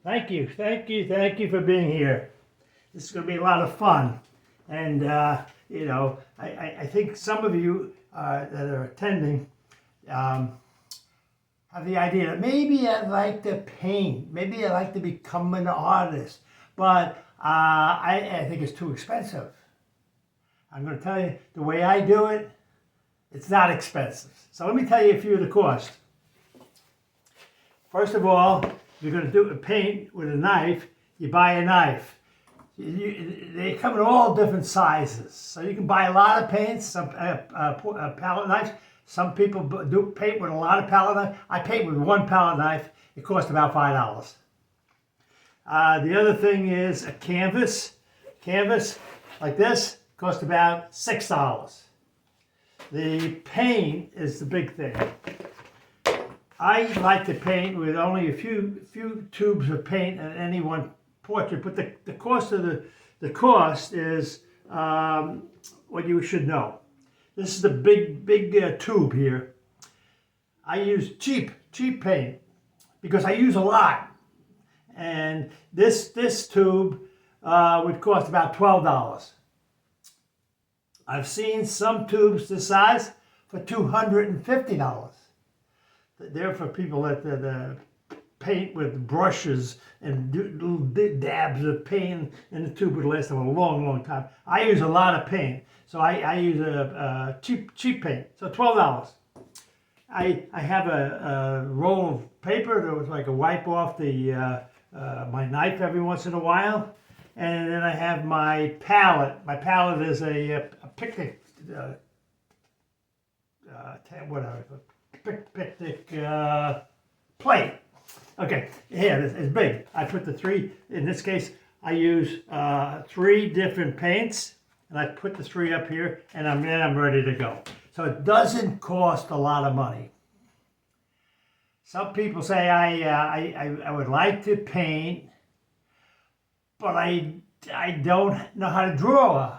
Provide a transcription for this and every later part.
Thank you for being here. This is going to be a lot of fun. And, I think some of you that are attending have the idea that maybe I'd like to paint, maybe I'd like to become an artist, but I think it's too expensive. I'm going to tell you the way I do it, it's not expensive. So let me tell you a few of the costs. First of all, if you're going to do a paint with a knife, you buy a knife. They come in all different sizes. So you can buy a lot of paints, some palette knives. Some people do paint with a lot of palette knives. I paint with one palette knife. It costs about $5. The other thing is a canvas. Canvas like this costs about $6. The paint is the big thing. I like to paint with only a few tubes of paint at any one portrait, but the cost is what you should know. This is the big tube here. I use cheap paint because I use a lot, and this tube would cost about $12. I've seen some tubes this size for $250. They're for people that paint with brushes and do little dabs of paint, and the tube would last them a long time. I use a lot of paint, so I use a cheap paint, so $12. I have a roll of paper that was like a wipe off my knife every once in a while, and then I have my palette. My palette is a picnic picnic plate. Okay, here it's big. I put the three, in this case, I use 3 different paints, and I put the 3 up here, and I'm ready to go. So it doesn't cost a lot of money. Some people say I would like to paint, but I don't know how to draw.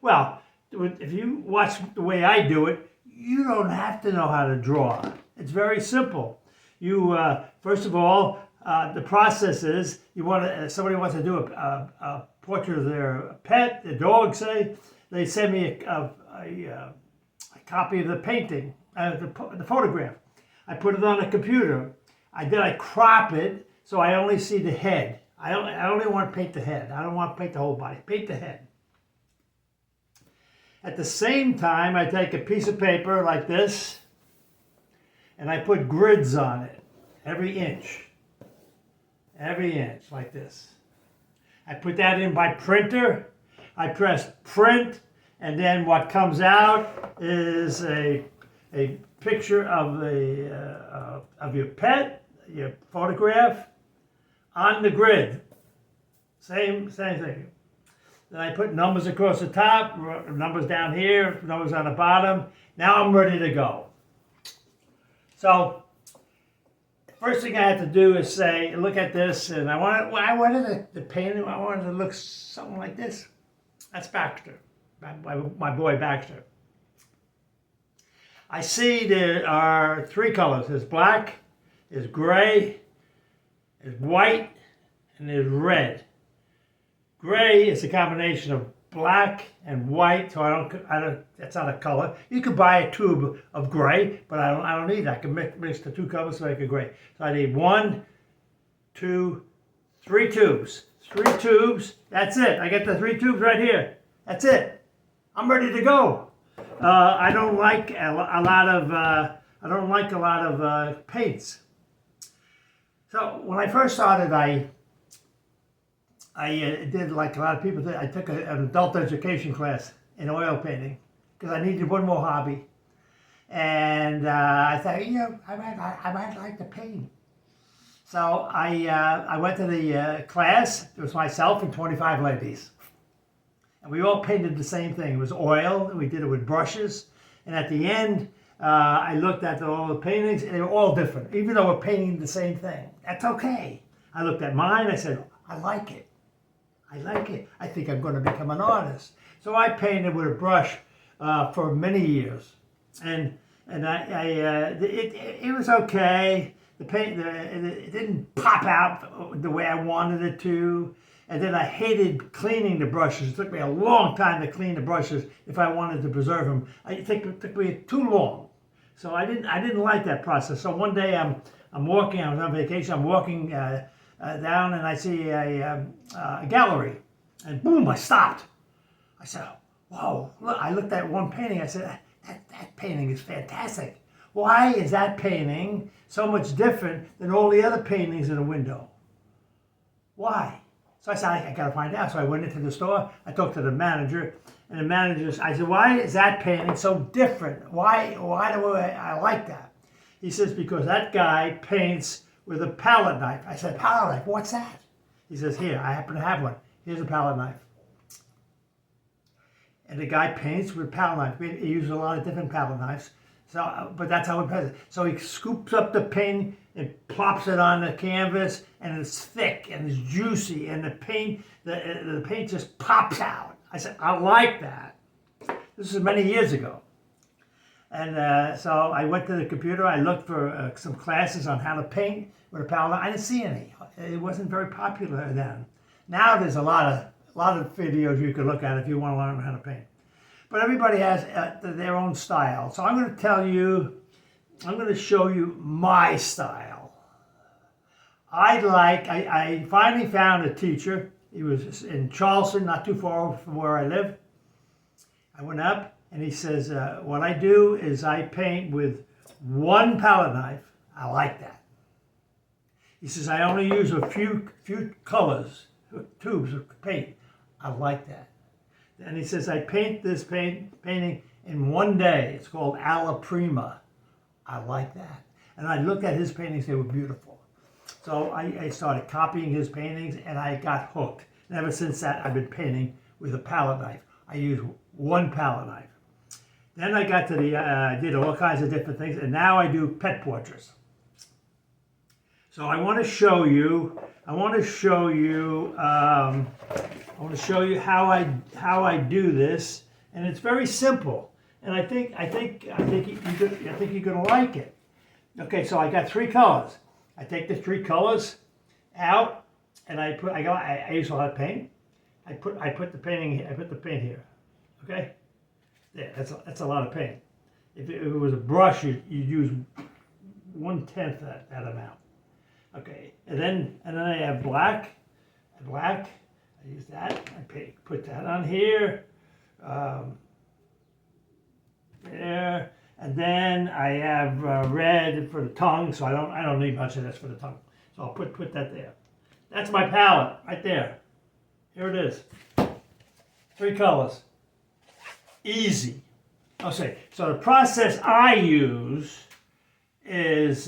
Well, if you watch the way I do it, you don't have to know how to draw. It's very simple. You first of all, the process is somebody wants to do a portrait of their pet, their dog, say. They send me a copy of the painting, the photograph. I put it on a computer. I crop it so I only see the head. I only want to paint the head. I don't want to paint the whole body. Paint the head. At the same time, I take a piece of paper like this, and I put grids on it, every inch like this. I put that in by printer. I press print, and then what comes out is a picture of your pet, your photograph, on the grid. Same thing. Then I put numbers across the top, numbers down here, numbers on the bottom. Now I'm ready to go. So, first thing I have to do is say, look at this, and I wanted the painting, I wanted to look something like this. That's Baxter, my boy Baxter. I see there are 3 colors. There's black, there's gray, there's white, and there's red. Gray is a combination of black and white, so I don't. That's not a color. You could buy a tube of gray, but I don't need that. I can mix the 2 colors to make a gray. So I need 1, 2, 3 tubes. 3 tubes. That's it. I get the 3 tubes right here. That's it. I'm ready to go. I don't like a lot of paints. So when I first started, I did like a lot of people did. I took an adult education class in oil painting because I needed one more hobby, and I thought, I might like to paint. So I went to the class. It was myself and 25 ladies, and we all painted the same thing. It was oil. We did it with brushes, and at the end, I looked at all the paintings, and they were all different, even though we're painting the same thing. That's okay. I looked at mine. I said, I like it. I think I'm going to become an artist. So I painted with a brush for many years. And and it was okay. The paint, it didn't pop out the way I wanted it to. And then I hated cleaning the brushes. It took me a long time to clean the brushes if I wanted to preserve them. It took me too long. So I didn't like that process. So one day I'm walking, I was on vacation, I'm walking down and I see a gallery. And boom, I stopped. I said, whoa, look, I looked at one painting. I said, that painting is fantastic. Why is that painting so much different than all the other paintings in the window? Why? So I said, I got to find out. So I went into the store. I talked to the manager. And the manager, I said, why is that painting so different? Why do I like that? He says, because that guy paints with a palette knife. I said, palette knife, what's that? He says, here, I happen to have one. Here's a palette knife. And the guy paints with palette knife. He uses a lot of different palette knives. So, but that's how it paints. So he scoops up the paint and plops it on the canvas, and it's thick and it's juicy, and the paint just pops out. I said, I like that. This is many years ago. And so I went to the computer. I looked for some classes on how to paint with a palette knife. I didn't see any. It wasn't very popular then. Now there's a lot of videos you can look at if you want to learn how to paint. But everybody has their own style. So I'm going to show you my style. I finally found a teacher. He was in Charleston, not too far from where I live. I went up and he says, what I do is I paint with one palette knife. I like that. He says, I only use a few colors, tubes of paint. I like that. And he says, I paint this painting in one day. It's called Alla Prima. I like that. And I looked at his paintings, they were beautiful. So I started copying his paintings and I got hooked. And ever since that, I've been painting with a palette knife. I use one palette knife. Then I got to did all kinds of different things, and now I do pet portraits. So I want to show you how I do this, and it's very simple. And I think you're gonna like it. Okay, so I got three colors. I take the three colors out, and I use a lot of paint. I put the paint here. Okay, there. That's a lot of paint. If it was a brush, you'd use 1/10 that amount. Okay, and then I have black. I use that. I put that on here. There, and then I have red for the tongue. So I don't need much of this for the tongue. So I'll put that there. That's my palette right there. Here it is. Three colors. Easy. Okay. So the process I use is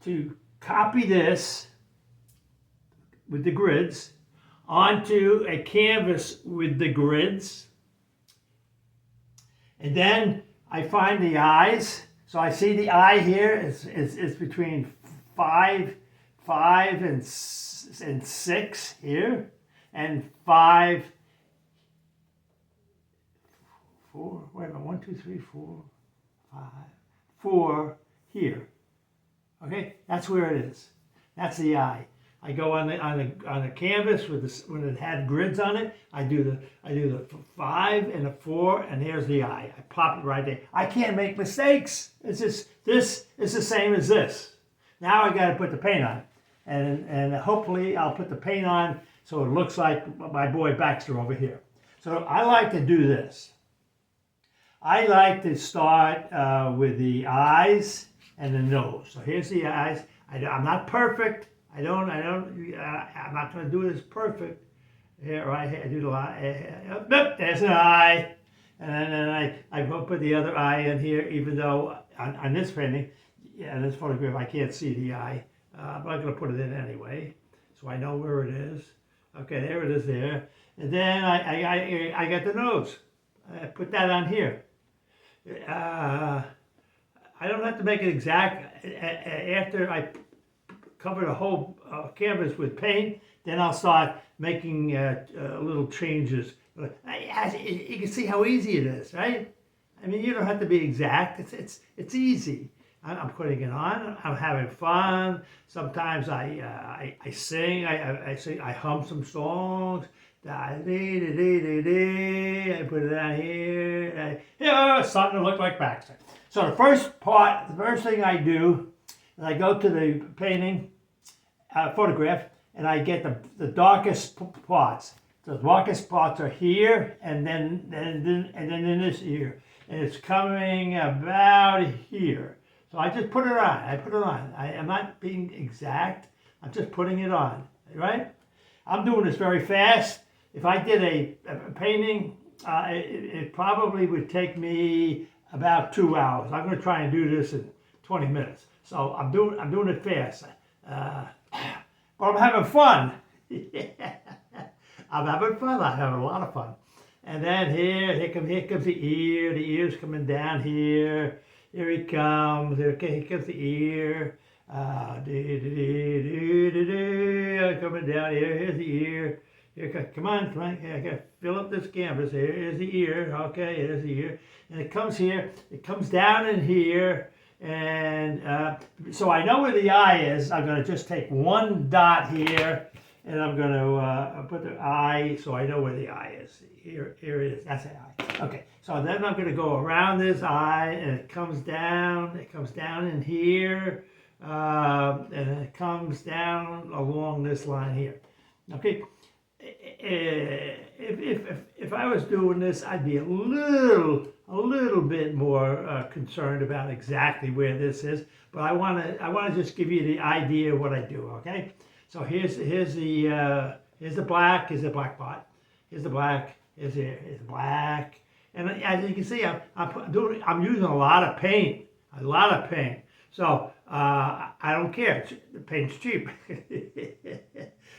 to copy this with the grids onto a canvas with the grids, and then I find the eyes. So I see the eye here is between five and 6 here, and 5, 4. Wait a minute, 1, 2, 3, 4, 5, 4 here. Okay, that's where it is. That's the eye. I go on the canvas when it had grids on it. I do the 5 and the 4, and here's the eye. I pop it right there. I can't make mistakes. It's just this is the same as this. Now I got to put the paint on, and hopefully I'll put the paint on so it looks like my boy Baxter over here. So I like to do this. I like to start with the eyes and the nose. So here's the eyes. I'm not perfect. I'm not going to do this perfect. Here, right here, I do the eye. There's an eye. And then I put the other eye in here, even though on this painting, in this photograph, I can't see the eye. But I'm going to put it in anyway, so I know where it is. Okay, there it is there. And then I got the nose. I put that on here. I don't have to make it exact. After I cover the whole canvas with paint, then I'll start making little changes You can see how easy it is, right? I mean, you don't have to be exact. It's easy. I'm putting it on. I'm having fun. Sometimes I sing. I sing. I hum some songs. Da, dee, dee, dee, dee, dee. I put it on here. It's starting to look like Baxter. So the first thing I do is I go to the painting photograph and I get the darkest parts. The darkest parts are here and then in this ear. And it's coming about here. So I just put it on. I put it on. I am not being exact. I'm just putting it on, right? I'm doing this very fast. If I did a painting, it probably would take me about 2 hours. I'm going to try and do this in 20 minutes. So I'm doing it fast. But I'm having fun. I'm having fun. I'm having a lot of fun. And then here comes the ear. The ear's coming down here. Here he comes. Okay, here comes the ear. Coming down here. Here's the ear. Here, come on. I gotta fill up this canvas. Here's the ear. Okay, here's the ear. And it comes here. It comes down in here. And so I know where the eye is. I'm going to just take one dot here. And I'm going to put the eye so I know where the eye is. Here it is. That's the eye. Okay. So then I'm going to go around this eye, and it comes down. It comes down in here, and it comes down along this line here. Okay. If I was doing this, I'd be a little bit more concerned about exactly where this is. But I want to just give you the idea of what I do. Okay. So here's the black. Here's the black pot. Here's the black. Here's the black. And as you can see, I'm using a lot of paint. A lot of paint. So I don't care. The paint's cheap.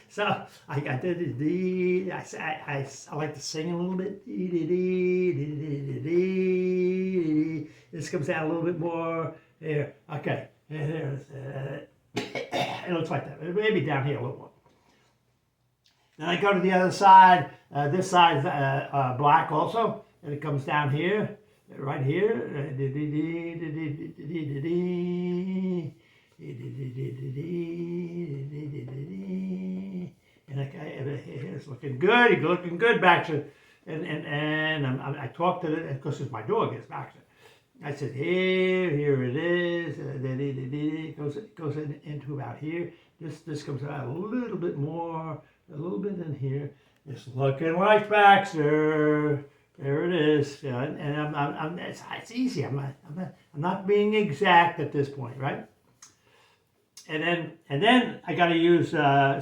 So I did the I like to sing a little bit. This comes down a little bit more. Here. Okay. It looks like that. Maybe down here a little more. Then I go to the other side. This side's black also, and it comes down here, right here. And it's looking good. You're looking good, Baxter. And I talked to it because it's my dog. It's Baxter. I said, here it is. It goes into about here. This comes out a little bit more, a little bit in here. It's looking like Baxter. There it is. And it's easy. I'm not being exact at this point, right? And then I got to use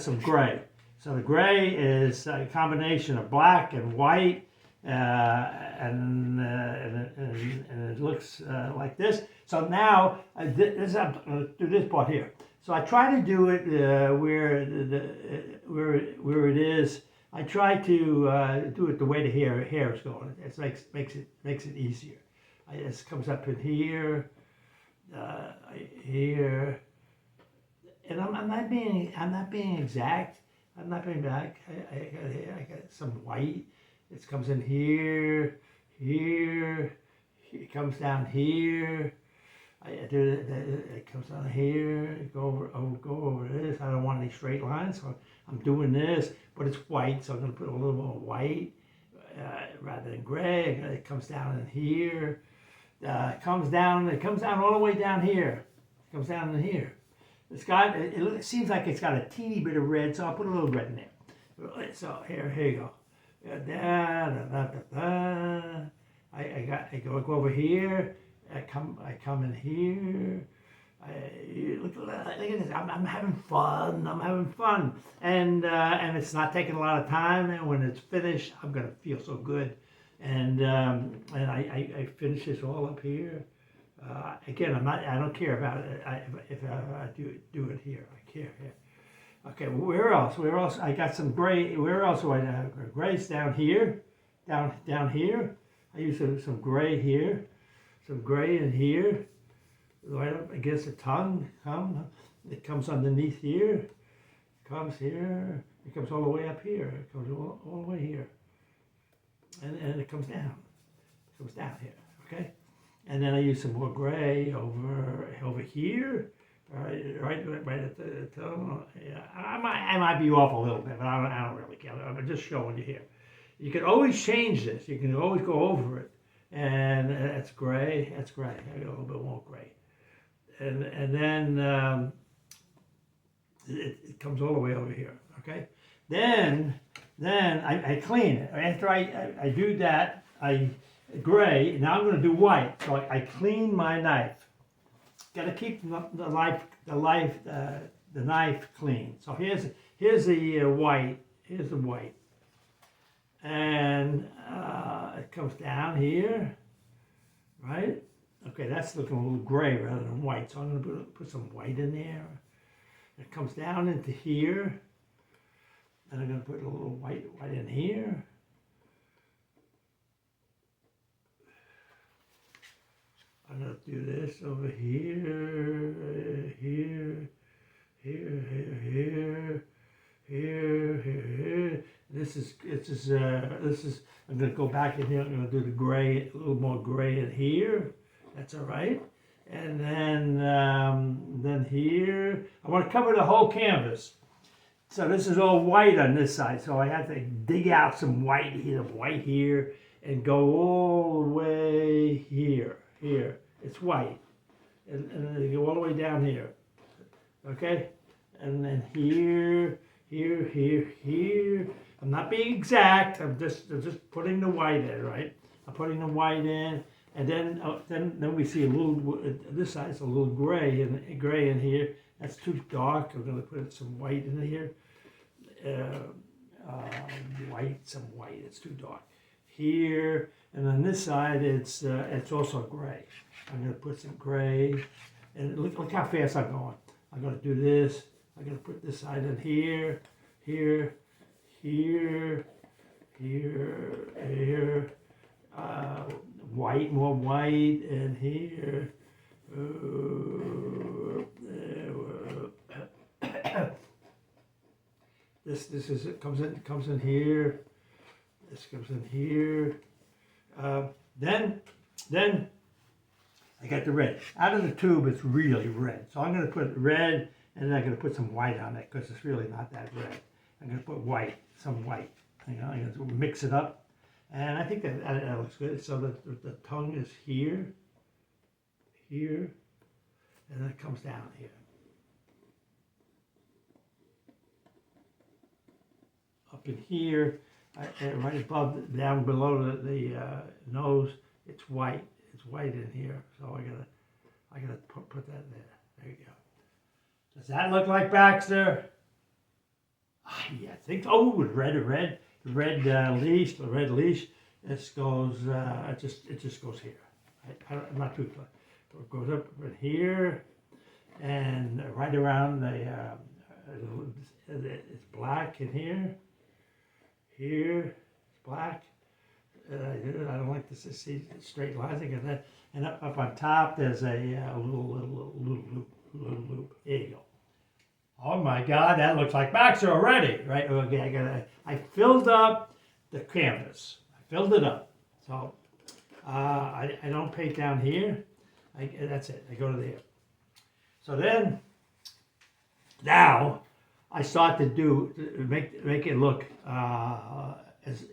some gray. So the gray is a combination of black and white. And it looks like this. So now I'm going to do this part here. So I try to do it where it is. I try to do it the way the hair is going. It makes it easier. This comes up in here, here, and I'm not being exact. I'm not being back. I got some white. It comes in here, it comes down here. It comes down here. Go over this. I don't want any straight lines, so I'm doing this. But it's white, so I'm going to put a little more white rather than gray. It comes down in here. It comes down all the way down here. It comes down in here. It seems like it's got a teeny bit of red, so I'll put a little red in there. So here you go. I go over here. I come in here. Look at this. I'm having fun. And it's not taking a lot of time. And when it's finished, I'm gonna feel so good. And I finish this all up here. Again, I don't care about it. If I do it here, I care here. Okay, where else? I got some gray. Where else do I have grays down here? Down here. I use some gray here. Some gray in here. Right up against the tongue. It comes underneath here. It comes here. It comes all the way up here. It comes all the way here. and it comes down. It comes down here, okay? And then I use some more gray over here, right at the toe. Yeah, I might be off a little bit, but I don't really care. I'm just showing you here. You can always change this. You can always go over it, and that's gray. That's gray. I got a little bit more gray, and then it comes all the way over here. Okay. Then I clean it. After I do that, gray. Now I'm going to do white. So I clean my knife. Got to keep the knife clean. So here's the white. Here's the white, and it comes down here, right? Okay, that's looking a little gray rather than white. So I'm going to put some white in there. It comes down into here, and I'm going to put a little white in here. I'm going to do this over here, here. This is, I'm going to go back in here. I'm going to do the gray, a little more gray in here. That's all right. And then here, I want to cover the whole canvas. So this is all white on this side. So I have to dig out some white here, and go all the way here. It's white, and then you go all the way down here, okay? And then here. I'm not being exact. I'm just putting the white in, right? I'm putting the white in, and then we see a little. This side's a little gray in here. That's too dark. I'm going to put some white in here. Some white. It's too dark. Here, and on this side, it's also gray. I'm going to put some gray, and look how fast I'm going. I'm going to do this. I'm going to put this side in here, white, more white, and here. It comes in here. This comes in here. Then I got the red. Out of the tube, it's really red. So I'm going to put red, and then I'm going to put some white on it because it's really not that red. I'm going to put some white. I'm going to mix it up, and I think that looks good. So the tongue is here, and then it comes down here. Up in here. Right above, down below the nose, it's white. It's white in here, so I gotta put that there. There you go. Does that look like Baxter? Yeah, I think. Oh, with the red leash. The red leash. This goes. It just goes here. I'm not too close. It goes up right here, and right around the. It's black in here. Here, it's black. I don't like to see straight lines. I get that. And up on top, there's a little loop. There you go. Oh my God, that looks like Baxter already, right? Okay, I filled up the canvas. I filled it up. So I don't paint down here. That's it. I go to there. So then, now. I start to make it look as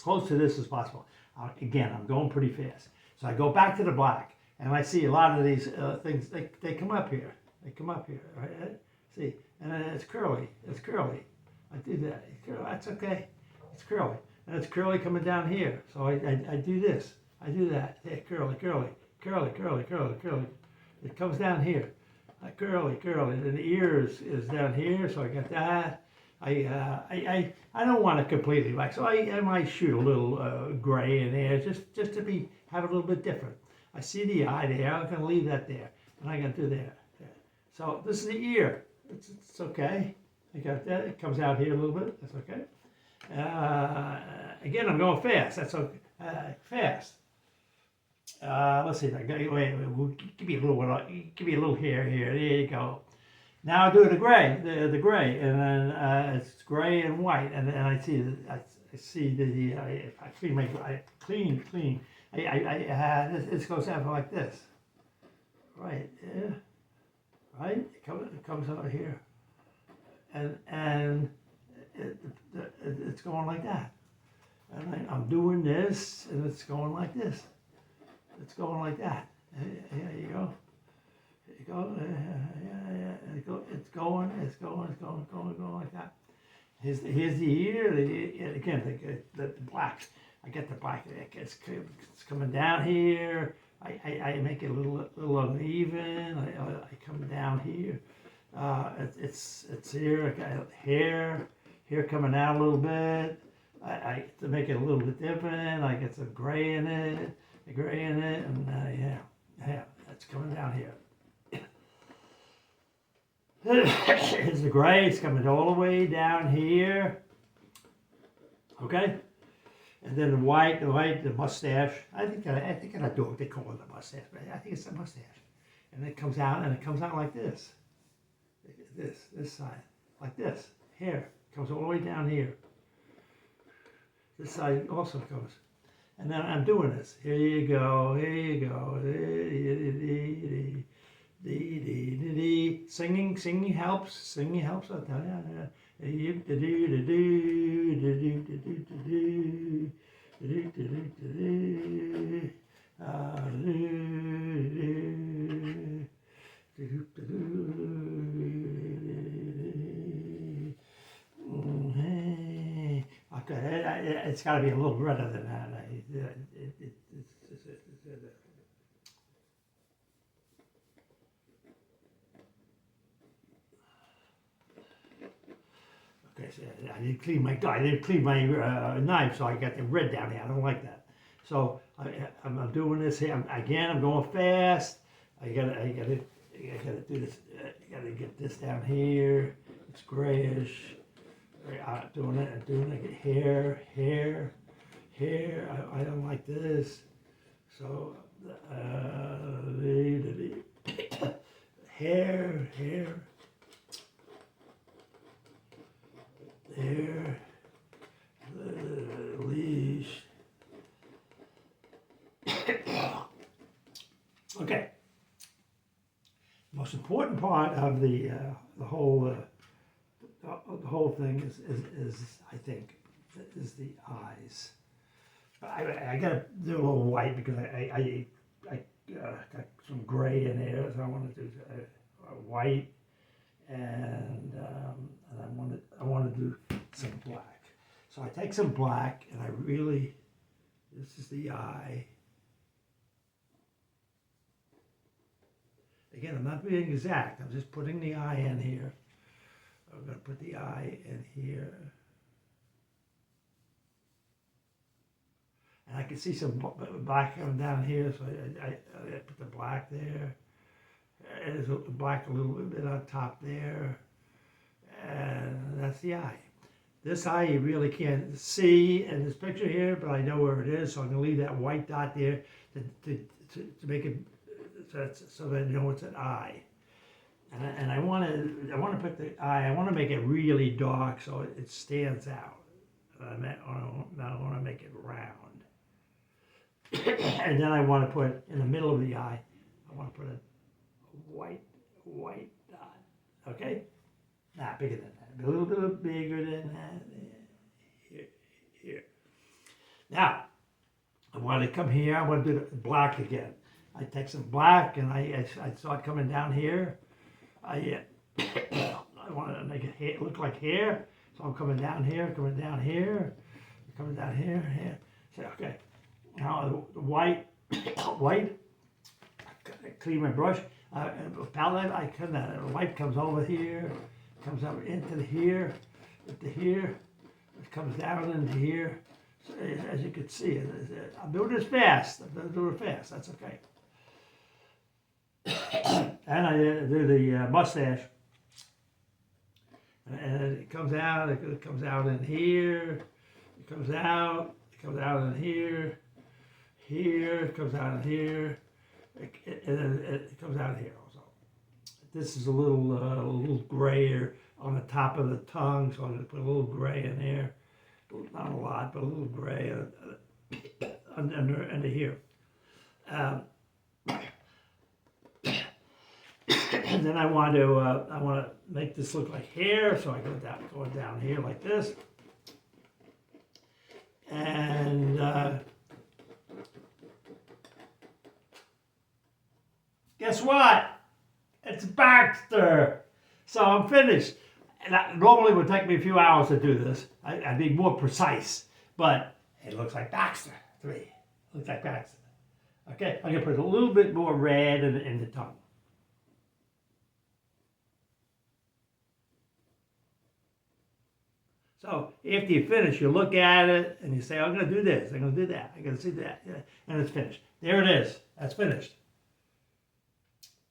close to this as possible. Again, I'm going pretty fast. So I go back to the black, and I see a lot of these things. They come up here. They come up here, right? See, and then it's curly. It's curly. I do that. That's okay. It's curly, and it's curly coming down here. So I do this. I do that. Yeah, curly. It comes down here. Curly, and the ears is down here, so I got that. I don't want it completely black, so I might shoot a little gray in there, just to have it a little bit different. I see the eye there. I'm gonna leave that there, and I'm gonna do that. So this is the ear. It's okay. I got that. It comes out here a little bit. That's okay. Again, I'm going fast. That's okay. Fast. Let's see. Wait. Give me a little hair here. There you go. Now I do the gray, the gray, and then it's gray and white, and then I see I see I clean clean. This goes down like this. Right, yeah. Right? It comes out here. And it's going like that. And I'm doing this, and it's going like this. It's going like that. Here you go. Here you go. It's going like that. Here's the ear. Again, the black. I get the black. It's coming down here. I make it a little uneven. I come down here. It's here. I got hair coming out a little bit. To make it a little bit different, I get some gray in it, and yeah, that's coming down here. Here's the gray. It's coming all the way down here. Okay, and then the white, the mustache. I think I do. They call it a mustache, but I think it's a mustache. And it comes out, like this. This side, like this. Hair comes all the way down here. This side also comes. And then I'm doing this. Here you go. Singing helps. I'll tell you. Okay, it's got to be a little redder than that. Okay, so I didn't clean my knife, so I got the red down here. I don't like that. So I'm doing this here. I'm going fast. I gotta do this. I gotta get this down here. It's grayish. Doing it. Hair. I don't like this. So hair. There, the leash. Okay. The most important part of the whole thing is I think is the eyes. I gotta do a little white because I got some gray in there, so I want to do white. And I want to do some black. So I take some black and this is the eye. Again, I'm not being exact. I'm just putting the eye in here. I'm going to put the eye in here. And I can see some black coming down here, so I put the black there. There's black a little bit on top there, and that's the eye. This eye you really can't see in this picture here, but I know where it is, so I'm going to leave that white dot there to make it so that you know it's an eye. And I want to put the eye. I want to make it really dark so it stands out. I want to make it round, and then I want to put in the middle of the eye. I want to put a white dot. Okay? Not bigger than that. A little bit bigger than that. Here. Now, I want to come here. I want to do the black again. I take some black and I start coming down here. I want to make it look like hair. So I'm coming down here, coming down here. So, okay. Now the white. I clean my brush. Palette, the white comes over here, comes up into here, it comes down into here. So as you can see, I'm doing this fast. That's okay. And I do the mustache, and it comes out. It comes out in here. It comes out in here. It comes out in here. It comes out here also. This is a little grayer on the top of the tongue, so I'm going to put a little gray in there. not a lot, but a little gray under here. And then I want to make this look like hair, so I go down here like this, and guess what? It's Baxter. So I'm finished. And normally it would take me a few hours to do this. I'd be more precise, but it looks like Baxter to me. It looks like Baxter. Okay, I'm gonna put a little bit more red in the tongue. So after you finish, you look at it and you say, I'm going to do this, I'm going to do that, I'm going to see that, yeah, and it's finished. There it is. That's finished.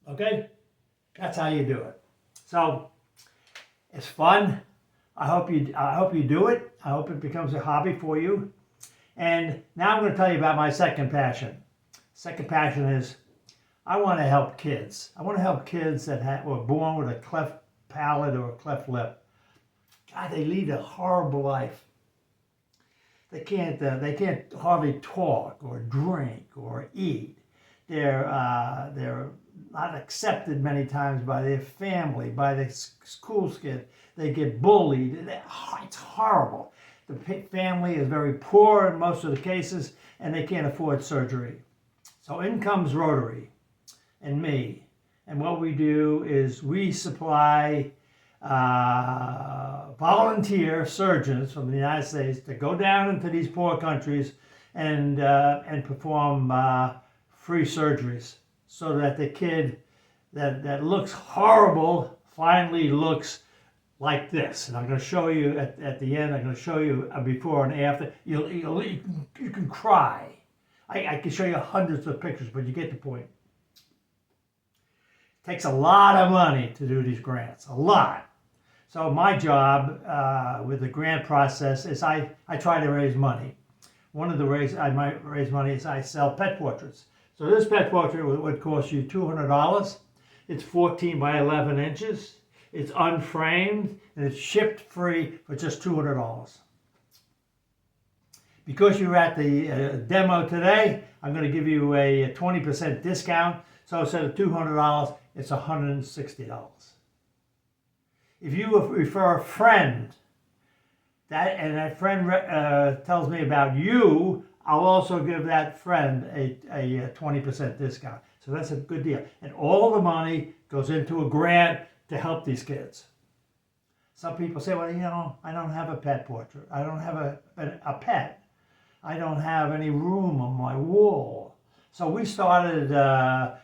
Okay? That's how you do it. So it's fun. I hope you do it. I hope it becomes a hobby for you. And now I'm going to tell you about my second passion. Second passion is I want to help kids. I want to help kids that were born with a cleft palate or a cleft lip. God, they lead a horrible life. They can't hardly talk or drink or eat. They're not accepted many times by their family, by the school kids. They get bullied. It's horrible. The family is very poor in most of the cases, and they can't afford surgery. So in comes Rotary and me, and what we do is we supply volunteer surgeons from the United States to go down into these poor countries and perform free surgeries, so that the kid that looks horrible finally looks like this. And I'm going to show you at the end. I'm going to show you a before and after. You can cry. I can show you hundreds of pictures, but you get the point. It takes a lot of money to do these grants, a lot. So my job with the grant process is I try to raise money. One of the ways I might raise money is I sell pet portraits. So this pet portrait would cost you $200. It's 14 by 11 inches. It's unframed, and it's shipped free for just $200. Because you're at the demo today, I'm going to give you a 20% discount. So instead of $200, it's $160. If you refer a friend, that friend tells me about you, I'll also give that friend a 20% discount. So that's a good deal. And all the money goes into a grant to help these kids. Some people say, well, I don't have a pet portrait. I don't have a pet. I don't have any room on my wall. So we started a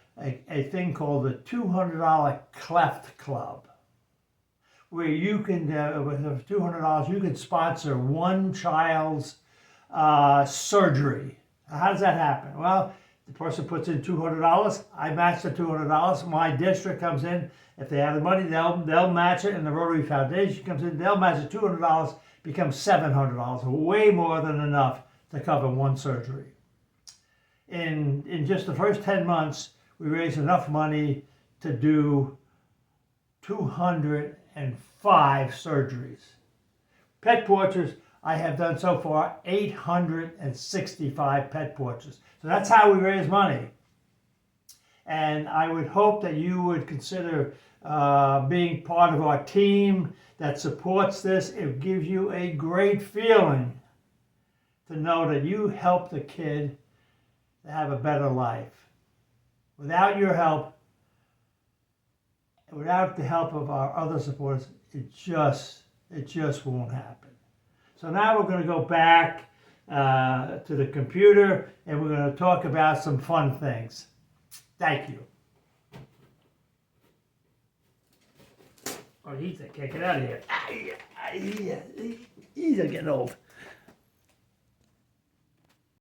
thing called the $200 Cleft Club, where you can, with $200, you can sponsor one child's surgery. How does that happen? Well, the person puts in $200. I match the $200. My district comes in. If they have the money, they'll match it, and the Rotary Foundation comes in. They'll match it. $200 becomes $700, way more than enough to cover one surgery. In just the first 10 months, we raised enough money to do 205 surgeries. Pet portraits, I have done so far 865 pet portraits. So that's how we raise money. And I would hope that you would consider being part of our team that supports this. It gives you a great feeling to know that you helped a kid to have a better life. Without your help, without the help of our other supporters, it just won't happen. So now we're going to go back to the computer, and we're going to talk about some fun things. Thank you. Oh, can't get out of here. He's getting old.